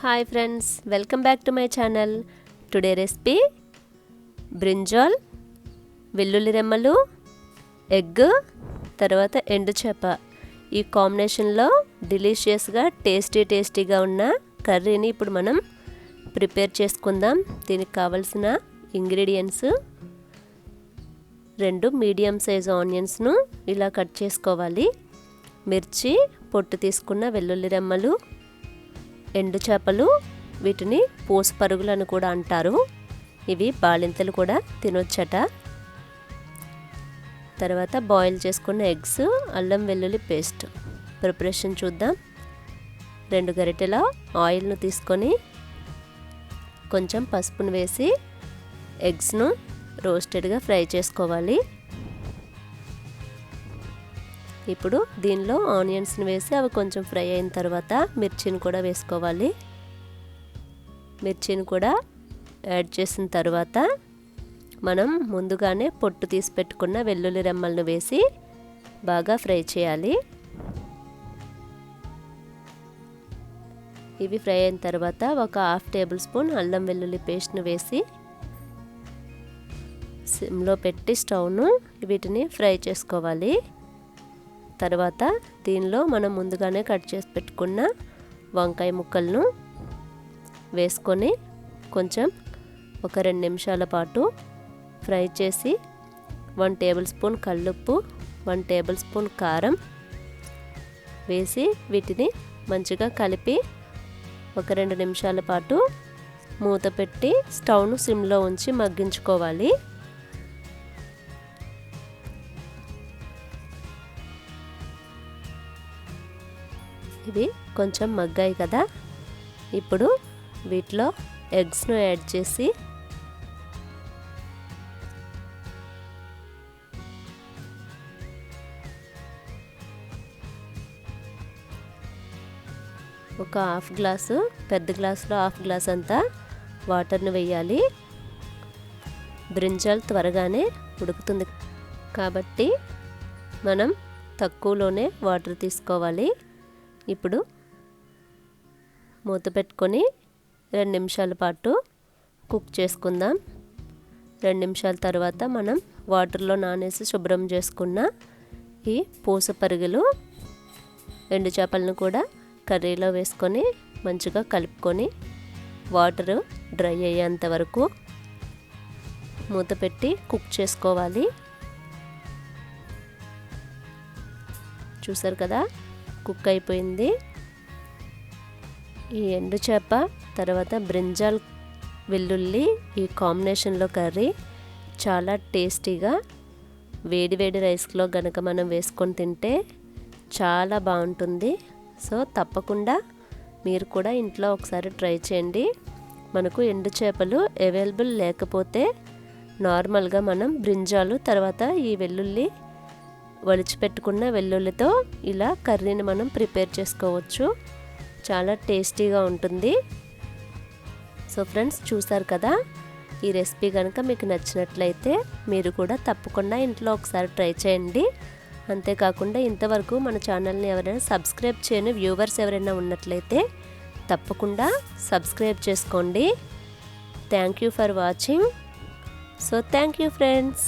Hi friends, welcome back to my channel. Today recipe brinjal, వెల్లుల్లి రెమ్మలు, egg, తర్వాత ఎండు చేప. ఈ కాంబినేషన్లో డిలీషియస్గా టేస్టీగా ఉన్న కర్రీని ఇప్పుడు మనం ప్రిపేర్ చేసుకుందాం. దీనికి కావలసిన ఇంగ్రీడియంట్స్: 2 మీడియం సైజ్ ఆనియన్స్ను ఇలా కట్ చేసుకోవాలి, మిర్చి, పొట్టు తీసుకున్న వెల్లుల్లి రెమ్మలు, ఎండు చేపలు, వీటిని పూస పరుగులను కూడా అంటారు. ఇవి బాలింతలు కూడా తినొచ్చట. తర్వాత బాయిల్ చేసుకున్న ఎగ్స్, అల్లం వెల్లుల్లి పేస్ట్. ప్రిపరేషన్ చూద్దాం. 2 గరిటెల ఆయిల్ను తీసుకొని కొంచెం పసుపును వేసి ఎగ్స్ను రోస్టెడ్గా ఫ్రై చేసుకోవాలి. ఇప్పుడు దీనిలో ఆనియన్స్ని వేసి అవి కొంచెం ఫ్రై అయిన తర్వాత మిర్చిని కూడా వేసుకోవాలి. మిర్చిని కూడా యాడ్ చేసిన తర్వాత మనం ముందుగానే పొట్టు తీసి పెట్టుకున్న వెల్లుల్లి రెమ్మలను వేసి బాగా ఫ్రై చేయాలి. ఇవి ఫ్రై అయిన తర్వాత ఒక 1/2 టేబుల్ స్పూన్ అల్లం వెల్లుల్లి పేస్ట్ను వేసి సిమ్లో పెట్టి స్టవ్ను వీటిని ఫ్రై చేసుకోవాలి. తర్వాత దీనిలో మనం ముందుగానే కట్ చేసి పెట్టుకున్న వంకాయ ముక్కలను వేసుకొని కొంచెం ఒక 2 నిమిషాల పాటు ఫ్రై చేసి 1 టేబుల్ స్పూన్ కల్లుప్పు, 1 టేబుల్ స్పూన్ కారం వేసి వీటిని మంచిగా కలిపి ఒక 2 నిమిషాల పాటు మూత పెట్టి స్టవ్ను సిమ్లో ఉంచి మగ్గించుకోవాలి. ఇవి కొంచెం మగ్గాయి కదా, ఇప్పుడు వీటిలో ఎగ్స్ను యాడ్ చేసి ఒక 1/2 గ్లాసు, పెద్ద గ్లాసులో 1/2 గ్లాస్ అంతా వాటర్ని వేయాలి. బ్రింజాల్ త్వరగానే ఉడుకుతుంది కాబట్టి మనం తక్కువలోనే వాటర్ తీసుకోవాలి. ఇప్పుడు మూత పెట్టుకొని 2 నిమిషాల పాటు కుక్ చేసుకుందాం. 2 నిమిషాల తర్వాత మనం వాటర్లో నానేసి శుభ్రం చేసుకున్న ఈ పూస పరుగులు, ఎండు చేపలను కూడా కర్రీలో వేసుకొని మంచిగా కలుపుకొని వాటర్ డ్రై అయ్యేంత వరకు మూత పెట్టి కుక్ చేసుకోవాలి. చూసారు కదా, కుక్ అయిపోయింది. ఈ ఎండు చేప తర్వాత బ్రింజాల్, వెల్లుల్లి ఈ కాంబినేషన్లో కర్రీ చాలా టేస్టీగా వేడి రైస్లో గనక మనం వేసుకొని తింటే చాలా బాగుంటుంది. సో తప్పకుండా మీరు కూడా ఇంట్లో ఒకసారి ట్రై చేయండి. మనకు ఎండు చేపలు అవైలబుల్ లేకపోతే నార్మల్గా మనం బ్రింజాలు తర్వాత ఈ వెల్లుల్లి వలిచిపెట్టుకున్న వెల్లుల్లితో ఇలా కర్రీని మనం ప్రిపేర్ చేసుకోవచ్చు. చాలా టేస్టీగా ఉంటుంది. సో ఫ్రెండ్స్, చూసారు కదా, ఈ రెసిపీ కనుక మీకు నచ్చినట్లయితే మీరు కూడా తప్పకుండా ఇంట్లో ఒకసారి ట్రై చేయండి. అంతేకాకుండా ఇంతవరకు మన ఛానల్ని ఎవరైనా సబ్స్క్రైబ్ చేయని వ్యూవర్స్ ఎవరైనా ఉన్నట్లయితే తప్పకుండా సబ్స్క్రైబ్ చేసుకోండి. Thank you for watching. So thank you friends.